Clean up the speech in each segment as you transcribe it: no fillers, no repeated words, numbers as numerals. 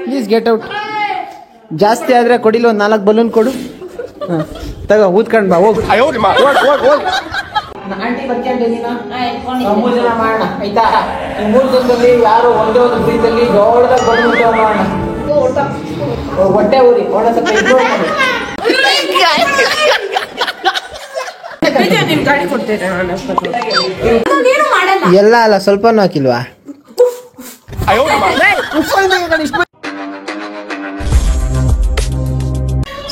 Please get out. ಜಾಸ್ತಿ ಆದ್ರೆ ಕೊಡಿಲ್ಲ, ಒಂದು 4 ಬಲೂನ್ ಕೊಡು. ತಗೋ ಊದ್ಕೊಂಡ್ ಬಾ, ಹೋಗ್. ಆಂಟಿ ಮೂರು ಜನ ಮಾಡೋಣ ಆಯ್ತಾ? ಈ 3 ಜನದಲ್ಲಿ ಯಾರು ಒಂದೇ ಒಂದು ಪ್ರೀತಿಯಲ್ಲಿ ದೊಡ್ಡದಾಗ ಬಂದು ಮಾಡೋಣ. ಹೊಟ್ಟೆ ಊರಿ ಒಳ್ಳೆ ಸ್ವಲ್ಪ ಎಲ್ಲ ಅಲ್ಲ, ಸ್ವಲ್ಪನೂ ಹಾಕಿಲ್ವಾ?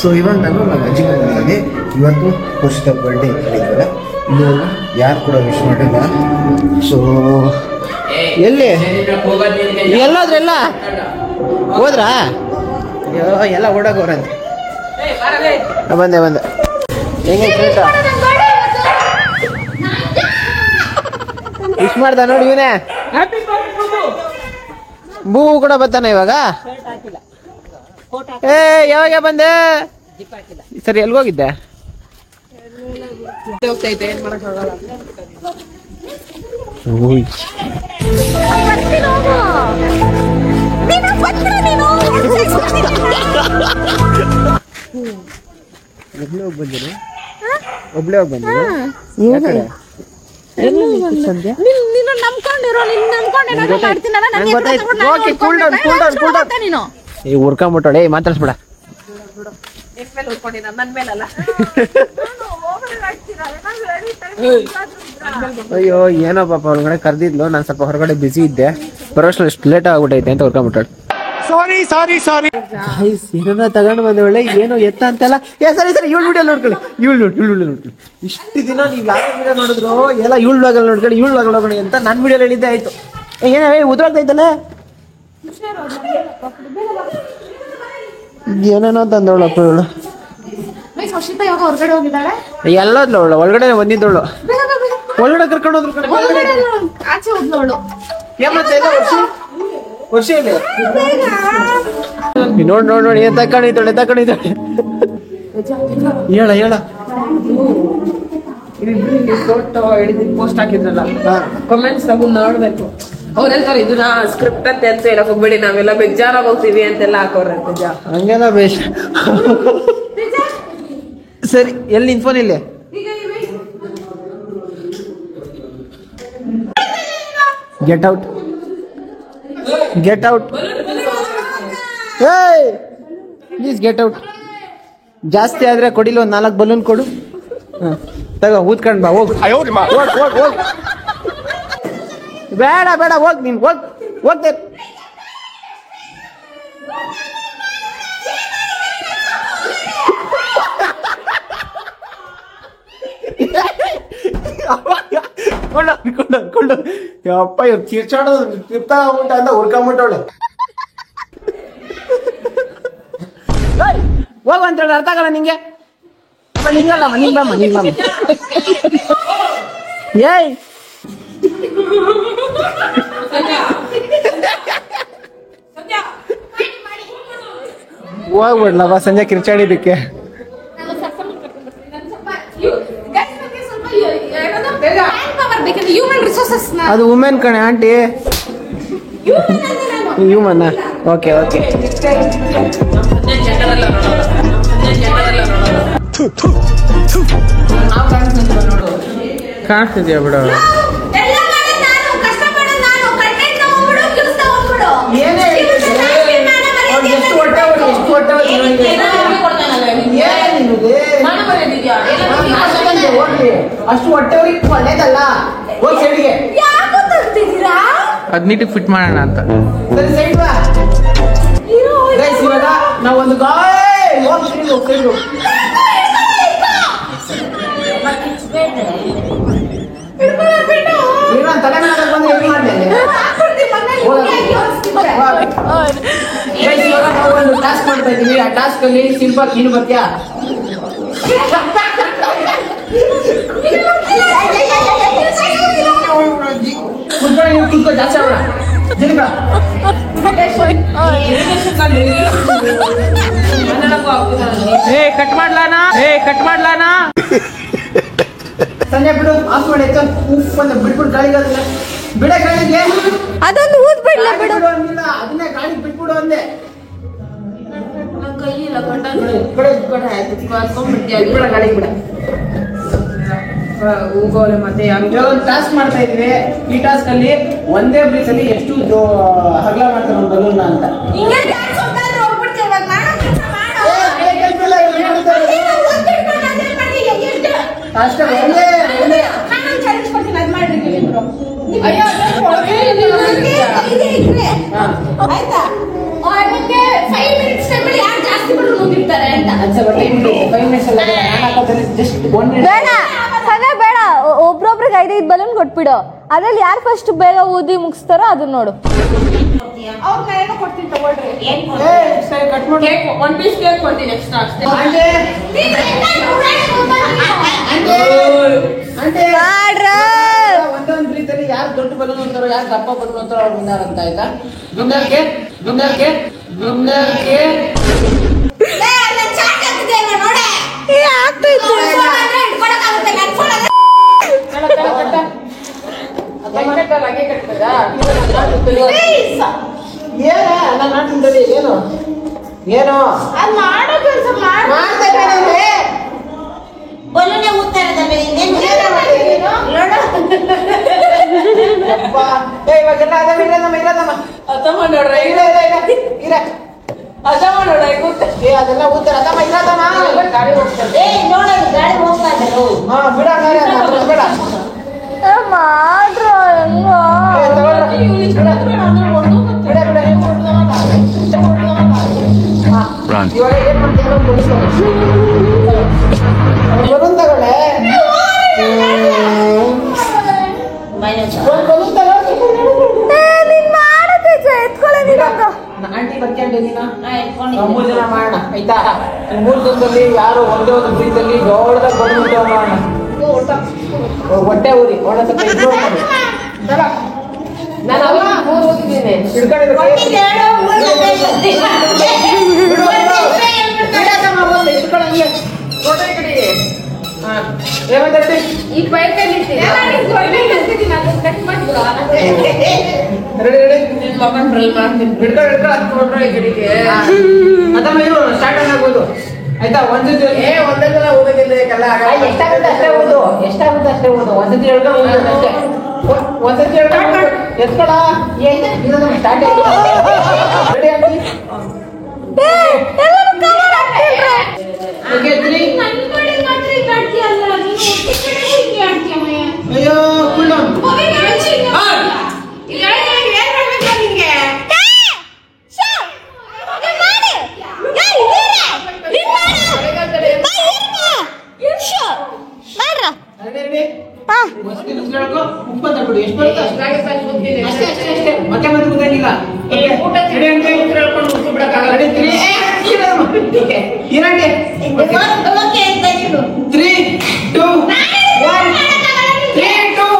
ಸೊ ಇವಾಗ ನಾನು ನಮ್ಮ ಅಜ್ಜಿ ಮನೆಯಲ್ಲಿ ಇವತ್ತು ಖುಷಿತ ಬರ್ಡೇ ಹೇಳಿದ್ವಲ್ಲ, ಇಲ್ಲಿವರೆಗೂ ಯಾರು ಕೂಡ ವಿಶ್ ಮಾಡಿಲ್ಲ. ಸೊ ಎಲ್ಲಿ ಎಲ್ಲೋದ್ರೆಲ್ಲ ಹೋದ್ರಾ? ಎಲ್ಲ ಓಡಾಗೋರಂತೆ. ಬಂದೆ ಹೆಂಗೆ ವಿಶ್ ಮಾಡ್ದ ನೋಡಿ ಇವನೇ. ಬೂ ಕೂಡ ಬರ್ತಾನೆ ಇವಾಗ. ಯಾವಾಗ ಬಂದೆ? ಸರಿ, ಎಲ್ಗೋಗಿದ್ದೆ? ಒಬ್ಳೆ ಹೋಗಿ ಬಂದಿರ? ಉರ್ಕೊಂಬಿಟ್ಟೋಳೆ, ಮಾತಾಡ್ಸ್ಬಿಡ. ಅಯ್ಯೋ ಏನೋ ಪಾಪ ಒಳಗಡೆ ಕರ್ದಿದ್ಲು, ನಾನು ಸ್ವಲ್ಪ ಹೊರಗಡೆ ಬಿಸಿ ಇದ್ದೆ, ಬರೋಷ್ಟು ಎಷ್ಟು ಲೇಟ್ ಆಗ್ಬಿಟ್ಟೈತೆ ಅಂತ ಉರ್ಕೊಂಬಿಟ್ಟಳು. ಸಾರಿ ಏನೋ ತಗೊಂಡು ಬಂದೆ ಒಳ್ಳೆ, ಏನೋ ಎತ್ತ ಅಂತೆಲ್ಲ. ಸರಿ ಇವಳು ವಿಡಿಯೋ ನೋಡ್ಕೊಳ್ಳಿ, ಇವಳು ನೋಡ್ಕೊಳ್ಳಿ. ಇಷ್ಟು ದಿನ ನೀವು ಯಾವ ವಿಡಿಯೋ ನೋಡಿದ್ರು ಎಲ್ಲ ಇವಳು ಬ್ಲಾಗಲ್ಲಿ ನೋಡ್ಕೊಳ್ಳಿ, ಇವಳು ಬ್ಲಾಗಲ್ಲಿ ಹೋಗೋಣ ಅಂತ ನನ್ನ ವಿಡಿಯೋ ಹೇಳಿದ್ದೆ. ಆಯ್ತು, ಏನ ಉದ್ರಾಗ್ತೈತಲ್ಲ, ಏನೇನೋ ತಂದವಳಪ್ಪ ಇವಳು. ಎಲ್ಲದ್ಲು ಅವಳು ಒಳಗಡೆ ಬಂದಿದ್ದವಳು, ಒಳಗಡೆ ಕರ್ಕೊಂಡು ಹೋದ್ರು. ವರ್ಷ ನೋಡಿ ಏನ್ ತಕೊಂಡಿದ್ದಾಳೆ. ಹೇಳ ಫೋಟೋ ಹಿಡಿದು ಪೋಸ್ಟ್ ಹಾಕಿದ್ರಲ್ಲ, ಕಮೆಂಟ್ಸ್ ತಗೊಂಡು ನೋಡ್ಬೇಕು. ಅವ್ರೆಲ್ತಾರೆ ಇದನ್ನ ಸ್ಕ್ರಿಪ್ಟ್ ಅಂತ ಎಂತ ಹೇಳಕ್ ಹೋಗ್ಬೇಡಿ, ನಾವೆಲ್ಲ ಬೇಜಾರಾಗಿ ಹೋಗ್ತೀವಿ ಅಂತೆಲ್ಲ ಹಾಕೋರಂತೆ. ಹಂಗೆಲ್ಲ ಬೇಷ್. ಸರಿ, ಎಲ್ಲಿ ನಿನ್ ಫೋನ್ ಇಲ್ಲಿ? Get out. Please get out. ಜಾಸ್ತಿ ಆದ್ರೆ ಕೊಡಿಲ್ಲ, ಒಂದು 4 ಬಲೂನ್ ಕೊಡು. ತಗೋ ಊದ್ಕೊಂಡ್ ಬಾ, ಹೋಗ್. ಬೇಡ ಹೋಗ್, ನೀನ್ ಹೋಗ್ತೇ. ಕೊಂಡು ಅಪ್ಪ ಇವ್ರು ತೀರ್ಚಾಡೋದು ತಿರ್ತಾ ಉಂಟ ಅಂತ ಹುರ್ಕೊಂಬಿಟ್ಟವಳೆ. ಹೋಗುವಂತೇಳಿ ಅರ್ಥ ಆಗಲ್ಲ ನಿಂಗೆ. ಏಯ್ ಹೋಗ್ಬಿಡ್ಲವ ಸಂಜೆ ಕಿರ್ಚಾಡಿದಕ್ಕೆ. ಅದು ವುಮೆನ್ ಕಣೆ ಆಂಟಿ, ಹ್ಯೂಮನ್. ಓಕೆ ಕಾಣಿಸ್ತಿದ್ಯಾ ಬಿಡು. ಅಷ್ಟು ಹೊಟ್ಟೆ ಒಳ್ಳೇದಲ್ಲ. ಅದ್ ನೀಟಿಗೆ ಫಿಟ್ ಮಾಡೋಣ ಅಂತ. ಇವಾಗ ನಾವೊಂದು ಟಾಸ್ಕ್ ಮಾಡ್ತಾ ಇದೀವಿ. ಆ ಟಾಸ್ಕ್ ಅಲ್ಲಿ ಸಿಂಪಲ್, ನೀನು ಬರ್ತೀಯಾ? ಕುತ್ಕೊ ಜಾಸ್ತಿ ಅವಳ ಕಟ್ ಮಾಡ್ಲಾನ. ಸಂಜೆ ಬಿಡು ಆಫ್ ಮಾಡಿ ಆಯ್ತು. ಉಫ್ ಅಂತ ಬಿಟ್ಬಿಡು ಗಾಳಿಗೆ ಅದನ್ನ ಬಿಡ ಗಾಳಿಗೆ ಅದೊಂದು ಊದ್ ಬಿಡ್ಲ ಬಿಡು. ಅದನ್ನೇ ಗಾಳಿಗೆ ಬಿಟ್ಬಿಡು ಅಂದೆ. ಕೈ ಇಲ್ಲ ಗಂಡ ಬಿಡ ಗಾಳಿಗೆ ಬಿಡ. ಹೂಗೋಲೆ ಮತ್ತೆ ಒಂದು ಟಾಸ್ಕ್ ಮಾಡ್ತಾ ಇದೀವಿ. ಈ ಟಾಸ್ಕ್ ಅಲ್ಲಿ ಒಂದೇ ಬ್ರೀತ್ ಅಲ್ಲಿ ಎಷ್ಟು ಹಗಲ ಮಾಡ್ತಾರೆ ಒಂದು ಬಲೂನ್ ಅಂತ. ಅಷ್ಟೇ ಒಂದೇ ಬೇಡ ಹಾಗೆ ಬೇಡ, ಒಬ್ರೊಬ್ರಿಗೆ 5-5 ಬಲೂನ್ ಕೊಟ್ಬಿಡು. ಅದ್ರಲ್ಲಿ ಯಾರು ಫಸ್ಟ್ ಬೇಗ ಊದಿ ಮುಗಿಸ್ತಾರೋ ಅದನ್ನ ನೋಡು. ಒಂದ್ ಪೀಸ್ ಕೇಕ್ ಕೊಡ್ತೀನಿ ಎಕ್ಸ್ಟ್ರಾ ಅಷ್ಟೇ. ಒಂದೊಂದು ರೀತಿಯಲ್ಲಿ ಯಾರು ದೊಡ್ಡ ಬಲೂನ್ ಅಂತಾರೋ ಯಾರು ದಪ್ಪ ಬಲೂನ್ ಅಂತಾರೋ ಅವ್ರು ವಿನ್ನರ್ ಅಂತ ಆಯ್ತಾ. ವಿನ್ನರ್ಗೆ ಏನು ಏನು ಇವಾಗೆಲ್ಲ ಅದೆಲ್ಲ ಊದ್ತಾರೆ ಅದಮ್ಮ ಇಲ್ಲದಮ್ಮ ಗಾಡಿ ಹೋಗ್ತಾರೆ. ಬಿಡ ಬೇಡ ಮಾಡ್ರ ಇವಾಗ ಏನ್ ಮಾಡ್ತೀವಿ ಬಲೂನ್ ತಗೊಳ್ಳೆ. ಆಂಟಿ ಬರ್ಕೊಂಡೆ ನೀನು 3 ಜನ ಮಾಡೋಣ ಆಯ್ತಾ. 3 ಜನದಲ್ಲಿ ಯಾರು ಒಂದೇ ಒಂದು ಬ್ರೀತಲ್ಲಿ ದೊಡ್ಡದಾಗ ಬಂದ್ಬಿಟ್ಟು ಮಾಡೋಣ. ಹೊಟ್ಟೆ ಊರಿ ಒಳ್ಳೆ ಸ್ವಲ್ಪ ನಾನು ಅವಾಗ 3 ಓದಿದ್ದೀನಿ. ಈ ಬೈಕಲ್ಲಿ ಸ್ಟಾರ್ಟ್ ಆಗ್ಬೋದು ಆಯ್ತಾ. ಒಂದೇ ಸಲ ಓದೋದಿಲ್ಲ. ಎಷ್ಟಾಗುತ್ತೆ ಅಷ್ಟೇ ಓದು. ಒಂದ್ಸತಿ ಹೇಳ್ಕೊಂಡು ಒಂದ್ಸತಿ ಹೇಳ್ಕೊಂಡು ಎತ್ಕೊಳ ಸ್ಟಾರ್ಟ್ ಅಯ್ಯೋ ಮತ್ತೆ ಗೊತ್ತಾಗಿಲ್ಲ. 3, 2,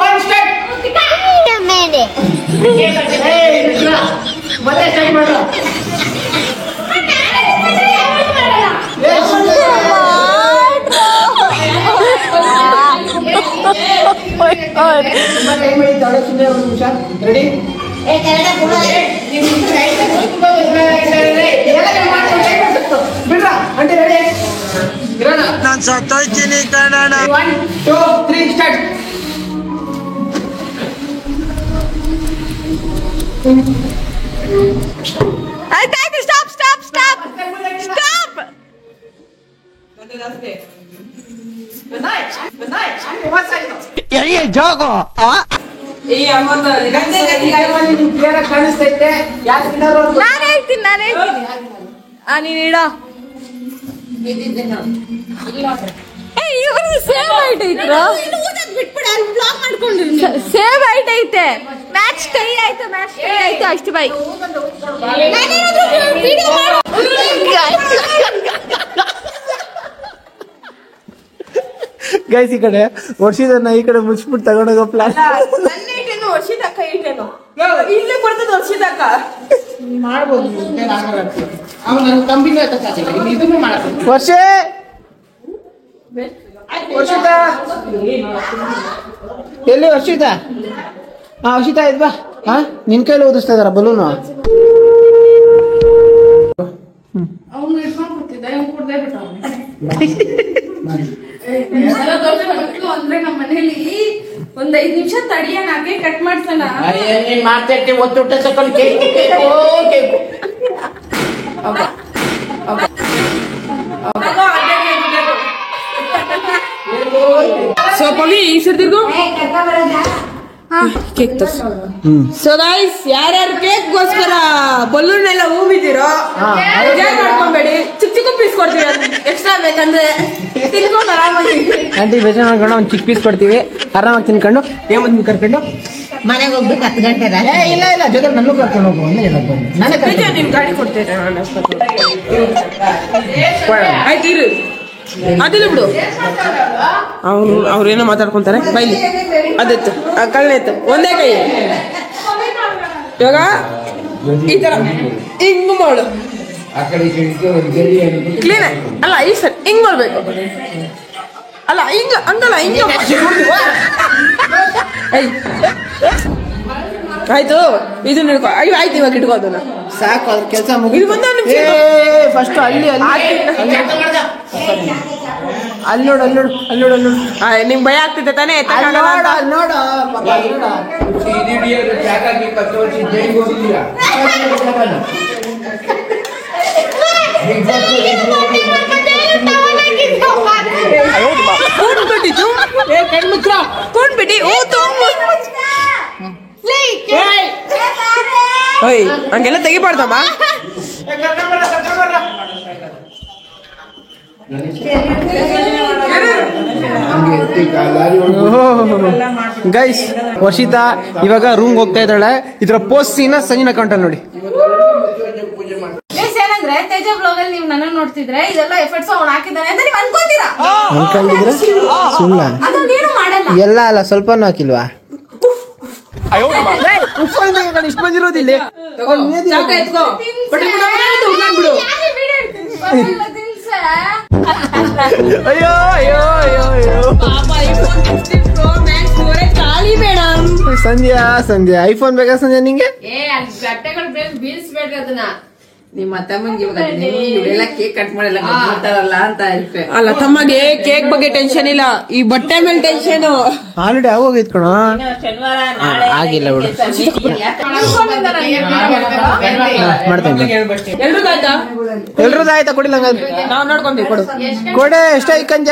1 ಸ್ಟಾರ್ಟ್. ಮತ್ತೆ ಸ್ಟಾರ್ಟ್ ಮಾಡು. ರೆಡಿ ಬಿಡ್ರ ಅಂಟಿ ರೆಡಿ ನಾನು ಸತ್ತೋಯ್ತೀನಿ ಕನ್ನಡ. 1, 2, 3 ಸ್ಟಾರ್ಟ್. ಆಯ್ತಾಯ್ತು, ಸ್ಟಾಪ್ ಸ್ಟಾಪ್ ಸ್ಟಾಪ್ ಸ್ಟಾಪ್. ಕಾಣಿಸ್ತೈತೆ. ನಾನು ಹೇಳ್ತೀನಿ ನೀನ್ ಇಡ. ಸೇವ್ ಐಟ್ ಸೇವ್ ಐಟ್ ಐತೆ. ಮ್ಯಾಚ್ ಕೈ ಆಯ್ತು ಅಷ್ಟು ಬೈ. ಗೈಸ್ ಈ ಕಡೆ ವರ್ಷದನ್ನ ಈ ಕಡೆ ಮುಚ್ಚಿಬಿಟ್ಟು ತಗೊಂಡೋಗೋ ಪ್ಲಾನ್. ವರ್ಷದಕ್ಕ ಇಟ್ಟೇನು ಇಲ್ಲೇ ಬರ್ತದ ವರ್ಷದಕ್ಕ ಮಾಡ್ಬೋದು. ಕಂಬಿನ ವರ್ಷ ವರ್ಷಿತಾ ಎಲ್ಲಿ ವರ್ಷಿತಾ? ವರ್ಷಿತಾ ಇದ್ ಬಾ. ನಿನ್ ಕೈಲಿ ಓದಿಸ್ತಾ ಇದಾರ ಬಲೂನು? ಅಂದ್ರೆ ನಮ್ಮ ಮನೇಲಿ ಒಂದ್ 5 ನಿಮಿಷ ತಡಿಯನಾಗೆ ಕಟ್ ಮಾಡ್ಸೋಣ. ಮಾತಾಡ್ತೀವಿ ಒತ್ತುಟ ತಕೊಂಡು ಸೊ ಪವಿ ಈ ಸರ್ದಿರ್ಗು ಕೇಕ್ ತರ್ಸು. ಸೊ ಗೈಸ್, ಯಾರ್ಯಾರು ಕೇಕ್ ಗೋಸ್ಕರ ಬಲೂನ್ ಎಲ್ಲ ಹೂವಿದ್ದೀರೋ ಎಂಜಾಯ್ ಮಾಡ್ಕೊಂಬೇಡಿ. ಚಿಕ್ಕ ಚಿಕ್ಕ ಪೀಸ್ ಕೊಡ್ತೀವಿ, ಎಕ್ಸ್ಟ್ರಾ ಬೇಕಂದ್ರೆ ತಿನ್ಕೊಂಡು ಆರಾಮಾಗಿ. ಆಂಟಿ ಬೇಜಾರ್ ಮಾಡ್ಕೊಂಡು ಒಂದ್ ಚಿಕ್ಕ ಪೀಸ್ ಕೊಡ್ತೀವಿ, ಆರಾಮಾಗಿ ತಿನ್ಕೊಂಡು ಹೇಮಂತ್ ಕರ್ಕೊಂಡು ಮನೆಗೆ ಹೋಗ್ಬೇಕು 10 ಗಂಟೆ. ಇಲ್ಲ ಇಲ್ಲ ಜೊತೆ ನನ್ನೂ ಕರ್ಕೊಂಡು ಹೋಗು. ನಿಮ್ ಗಾಡಿ ಕೊಡ್ತೇನೆ ಆಯ್ತು ಇರು. ಅದಿಲ್ಲ ಬಿಡು, ಅವ್ರೇನೋ ಮಾತಾಡ್ಕೊಂತಾರೆ. ಬೈಲಿ ಅದೆತ್ತು ಕಳ್ಳೆತ್ತು ಒಂದೇ ಕೈ. ಇವಾಗ ಈ ತರ ಹಿಂಗ್ ಮಾಡು, ಕ್ಲೀನ್. ಅಲ್ಲ ಈ ಸರ್ ಹಿಂಗ್ ಮಾಡ್ಬೇಕು. ಅಲ್ಲ ಹಿಂಗ ಹಂಗಲ್ಲ, ಹಿಂಗ ಆಯ್ತು. ಇದು ನಿಡ್ಕೊ. ಅಯ್ಯೋ ಆಯ್ತು, ಇವಾಗ ಇಟ್ಕೋ ಅದನ್ನ. ಸಾಕು, ಅದ್ರ ಕೆಲಸ ಇದು ಮುಗಿದು. ಒಂದೇ ನಿಮಿಷ. ಫಸ್ಟ್ ಅಲ್ಲಿ ನೋಡು. ನಿಂಗ್ ಭಯ ಆಗ್ತಿದೆ ತಾನೇ? ನೋಡು ಕೊಂಡ್ಬಿಟ್ಟಿ ಹಂಗೆಲ್ಲ ತೆಗಿಬಾರ್ದಮ್ಮ. ಗೈಸ್, ವರ್ಷಿತಾ ಇವಾಗ ರೂಮ್ ಹೋಗ್ತಾ ಇದ್ದಾಳೆ. ಇದರ ಪೋಸ್ಟ್ ಸೀನ ಸಂಜಿನ ಅಕೌಂಟ್ ಅಲ್ಲಿ ನೋಡಿ. ಏನಂದ್ರೆ ತೇಜ ಬ್ಲಾಗ್ ಅಲ್ಲಿ ನೀವು ನನ್ನ ನೋಡ್ತಿದ್ರೆ ಇದೆಲ್ಲ ಎಫರ್ಟ್ಸ್ ಅವ್ನು ಹಾಕಿದ್ದಾನೆ ಅಂತ ನೀವು ಅನ್ಕೊಂತೀರಾ. ಅನ್ಕೊಂಡಿದ್ರೆ ಸುಳ್ಳ. ಅದನ್ನೇನು ಮಾಡಲ್ಲ. ಎಲ್ಲ ಅಲ್ಲ, ಸ್ವಲ್ಪನೂ ಹಾಕಿಲ್ವಾ? ಇಷ್ಟು ಬಂದಿರೋದಿಲ್ಲ. ಅಯ್ಯೋ ಅಯ್ಯೋ ಅಯ್ಯೋ ಅಯ್ಯೋ. ಸಂಧ್ಯಾ ಐಫೋನ್ ಬೇಕಾ ಸಂಧ್ಯಾ ನಿಂಗೆ? ಬಟ್ಟೆಗಳು ಬೀಳ್ಸ್ಬೇಡ್ರಿ ಅದನ್ನ. ನಿಮ್ಮ ತಮ್ಮಂಗೆ ಇವರೆಲ್ಲ ಕೇಕ್ ಕಟ್ ಮಾಡಲ್ಲ ಮಾಡ್ತಾರಲ್ಲ ಅಂತ ಇರ್ತೆ. ಅಲ್ಲ ತಮ್ಮಗೆ ಕೇಕ್ ಬಗ್ಗೆ ಟೆನ್ಷನ್ ಇಲ್ಲ, ಈ ಬಟ್ಟೆ ಮೇಲೆ ಟೆನ್ಷನ್. ಆಲ್ರೆಡಿ ಆಗೋಗೈತ್ ಕಣ. ಆಗಿಲ್ಲ ಬಿಡು, ಮಾಡ್ತೇನೆ. ಎಲ್ರದಾಯ್ತಾ? ಕೊಡಿಲ್ಲ ನಾವ್ ನೋಡ್ಕೊಂತೀವಿ. ಕೊಡು ಕೊಡೆ. ಎಷ್ಟ ಕಂಜ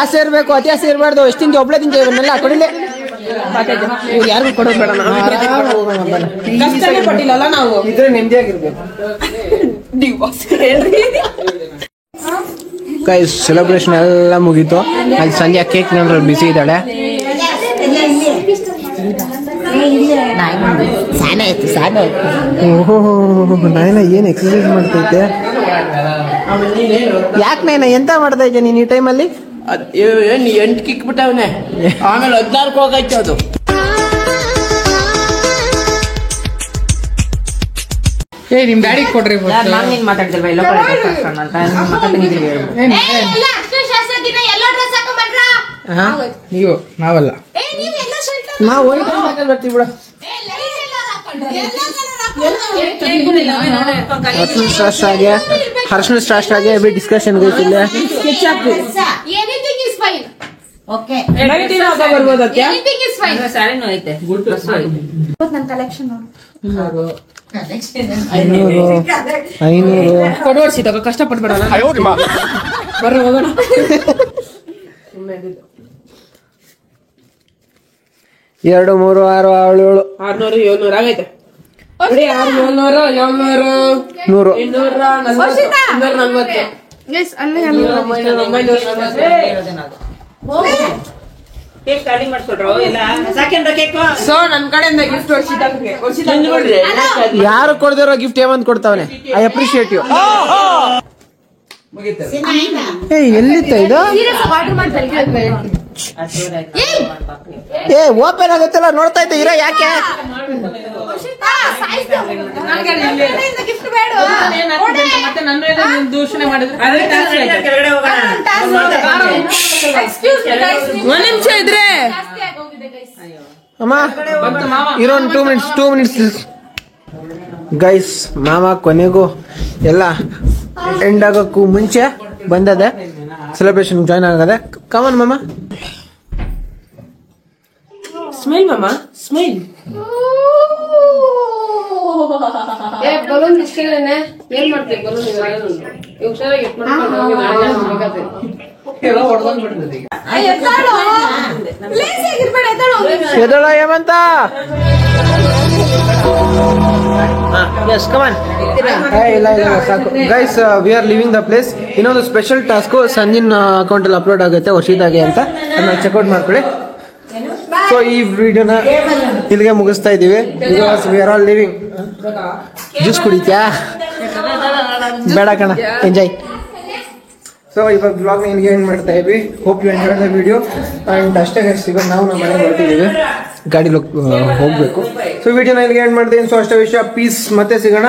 ಆಸೆ ಇರ್ಬೇಕು, ಅತಿ ಆಸೆ ಇರಬಾರ್ದು. ಎಷ್ಟಿಂದ ಒಬ್ಳೆ ತಿಂಜ ಇವನ್ನೆಲ್ಲ ಕೊಡಿಲೆ. ಯಾರಿಗೂ ಕೊಡೋದು ಬೇಡ. ಕಷ್ಟನೇ ಪಟ್ಟಿಲ್ಲ ನಾವು. ಇದ್ರೆ ನೆಮ್ಮದಿಯಾಗಿರ್ಬೇಕು. ಗೈಸ್, ಸೆಲೆಬ್ರೇಷನ್ ಎಲ್ಲ ಮುಗೀತು. ಅಲ್ಲಿ ಸಂಧ್ಯಾ ಕೇಕ್ ನೋಡ್ರೆ ಬಿಸಿ ಇದ್ದಾಳೆ. ಓಹೋ, ನಾಯನ ಏನ್ ಎಕ್ಸರ್ಸೈಸ್ ಮಾಡ್ತೈತೆ. ಯಾಕೆ ನಾಯನ ಎಂತ ಮಾಡ್ತಾ ಇದ್ದೆ ನೀನ್ ಈ ಟೈಮಲ್ಲಿ? ಏನ್ 8 ಕಿಕ್ ಬಿಟ್ಟವನೆ, ಆಮೇಲೆ 14 ಹೋಗೈತೆ ಅದು. ನಿಮ್ ಡ್ಯಾಡಿ ಕೊಡ್ರಿ. ನಾನು ಮಾತಾಡ್ತಿಲ್ವಾ? ಎಲ್ಲ ನೀವು ನಾವಲ್ಲ, ನಾವು ಬರ್ತೀವಿ ಬಿಡ. ಹರ್ಷಣ ಸ್ಟಾರ್ಟ್ ಆಗಿ ಅಭಿ ಡಿಸ್ಕಷನ್ ಗೊತ್ತಿಲ್ಲ. ಕೊಡುವರ್ಸಿ ತಗೋ, ಕಷ್ಟಪಟ್ಬಿಡೋಣ. ಬರ್ರಿ ಹೋಗೋಣ. 2, 3, 6, 7, 600, 700 ಆಗೈತೆ. 600, 700, 100, 240. ಸೊ ನನ್ ಕಡೆಯಿಂದ ಗಿಫ್ಟ್ ವರ್ಷಿತ ಯಾರು ಕೊಡ್ದಿರೋ ಗಿಫ್ಟ್ ಏಮಂತ ಕೊಡ್ತಾವನೆ. I appreciate you. ಎಲ್ಲಿತ್ತ ಇದು? ಓಪನ್ ಆಗುತ್ತಲ್ಲ, ನೋಡ್ತಾ ಇದ್ದೆ ಇರ. ಯಾಕೆ ಗಿಫ್ಟ್ ಬೇಡ ಮತ್ತೆ ನನ್ನ ದೂಷಣೆ ಮಾಡಿದ್ರೆ ಒಂದ್ ನಿಮಿಷ ಇದ್ರೆ ಅಮ್ಮ ಇರೋನ್ 2 ಮಿನಿಟ್ಸ್ ಗೈಸ್. ಮಾಮ ಕೊನೆಗೂ ಎಲ್ಲ ಎಂಡ್ ಆಗೋಕ್ಕೂ ಮುಂಚೆ ಬಂದದೆ, ಸೆಲೆಬ್ರೇಷನ್ ಜಾಯ್ನ್ ಆಗದೆ. ಕಮನ್ ಮಾಮ, ಸ್ಮೈಲ್ ಮಾಮ, ಸ್ಮೈಲ್. ಬಲೂನ್ ಇಷ್ಟೇನೆ ಏನ್ ಮಾಡ್ತೀವಿ ಬಲೂನ್ ಹುಷಾರಾಗಿ ಎದಳ ಹೇಮಂತ. ಇಲ್ಲ ಸಾಕು guys, we are living the place. ಇನ್ನೊಂದು ಸ್ಪೆಷಲ್ ಟಾಸ್ಕ್ ಸಂಜಿನ್ ಅಕೌಂಟ್ ಅಲ್ಲಿ ಅಪ್ಲೋಡ್ ಆಗುತ್ತೆ ವರ್ಷಿತಾಗೆ ಅಂತ, ಅದನ್ನ ಚೆಕ್ಔಟ್ ಮಾಡ್ಕೊಳ್ಳಿ. ಸೊ ಈ ವಿಡಿಯೋನ ಇಲ್ಲಿಗೆ ಮುಗಿಸ್ತಾ ಇದೀವಿ. We are all living. Juice ಕುಡಿತ್ಯಾ? ಬೇಡ ಕಣ, ಎಂಜಾಯ್. ಸೊ ಇವಾಗ ಬ್ಲಾಗ್ನ ಇಲ್ಲಿಗೆ ಎಂಡ್ ಮಾಡ್ತಾ ಇದ್ವಿ. Hope you enjoy the video. And ಅಷ್ಟೇ ಗೈಸ್, ಇವಾಗ ನಾವು ನಮ್ಮ ಮನೆಗೆ ಹೊರಟಿದ್ದೀವಿ, ಗಾಡಿಲಿ ಹೋಗ್ಬೇಕು. ಸೊ ವಿಡಿಯೋನ ಇಲ್ಲಿಗೆ ಎಂಡ್ ಮಾಡ್ತೀನಿ. ಸೊ ಅಷ್ಟೇ ವಿಷಯ. ಪೀಸ್. ಮತ್ತೆ ಸಿಗೋಣ.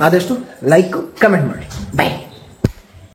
ಆದಷ್ಟು ಲೈಕ್ ಕಮೆಂಟ್ ಮಾಡಿ. ಬೈ.